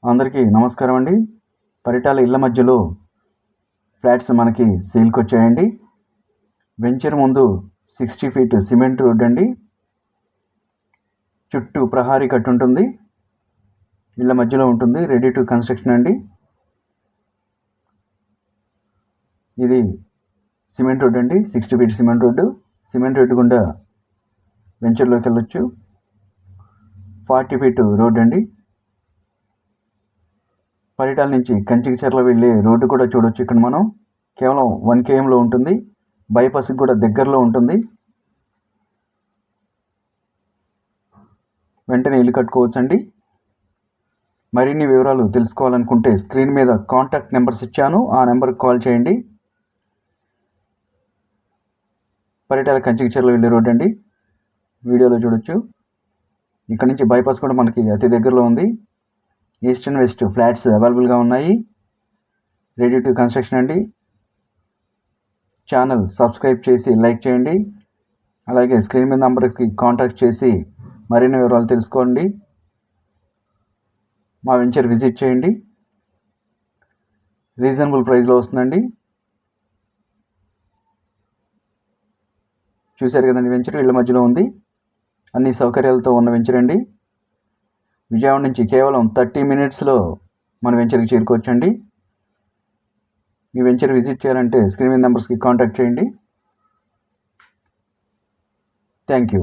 అందరికీ నమస్కారం అండి. పరిటాల ఇళ్ల మధ్యలో ఫ్లాట్స్ మనకి సేల్కి వచ్చాయండి. వెంచర్ ముందు 60 ఫీట్ సిమెంట్ రోడ్ అండి. చుట్టూ ప్రహారీ కట్టు ఉంటుంది. ఇళ్ల మధ్యలో ఉంటుంది. రెడీ టు కన్స్ట్రక్షన్ అండి. ఇది సిమెంట్ రోడ్ అండి. 60 feet cement road. Cement road గుండా వెంచర్లోకి వెళ్ళొచ్చు. 40 ఫీట్ రోడ్ అండి. పరిటాల నుంచి కంచికచర్ల వెళ్ళే రోడ్డు కూడా చూడొచ్చు. ఇక్కడ మనం కేవలం 1 kmలో ఉంటుంది. బైపాస్కి కూడా దగ్గరలో ఉంటుంది. వెంటనే ఇల్లు కట్టుకోవచ్చండి. మరిన్ని వివరాలు తెలుసుకోవాలనుకుంటే స్క్రీన్ మీద కాంటాక్ట్ నెంబర్స్ ఇచ్చాను, ఆ నెంబర్కి కాల్ చేయండి. పరిటాల కంచికచర్ల వెళ్ళే రోడ్ అండి. వీడియోలో చూడొచ్చు. ఇక్కడ నుంచి బైపాస్ కూడా మనకి అతి దగ్గరలో ఉంది. ఈస్ట్ అండ్ వెస్ట్ ఫ్లాట్స్ అవైలబుల్గా ఉన్నాయి. రెడీ టు కన్స్ట్రక్షన్ అండి. ఛానల్ సబ్స్క్రైబ్ చేసి లైక్ చేయండి. అలాగే స్క్రీన్ మీద నంబర్కి కాంటాక్ట్ చేసి మరిన్ని వివరాలు తెలుసుకోండి. మా వెంచర్ విజిట్ చేయండి. రీజనబుల్ ప్రైస్లో వస్తుందండి. చూశారు కదండి, వెంచర్ ఇళ్ళ మధ్యలో ఉంది. అన్ని సౌకర్యాలతో ఉన్న వెంచర్ అండి. విజయవాడ నుంచి కేవలం 30 minutesలో మన వెంచర్కి చేరుకోవచ్చండి. మీ వెంచర్ విజిట్ చేయాలంటే స్క్రీన్ మీద నెంబర్స్కి కాంటాక్ట్ చేయండి. Thank you.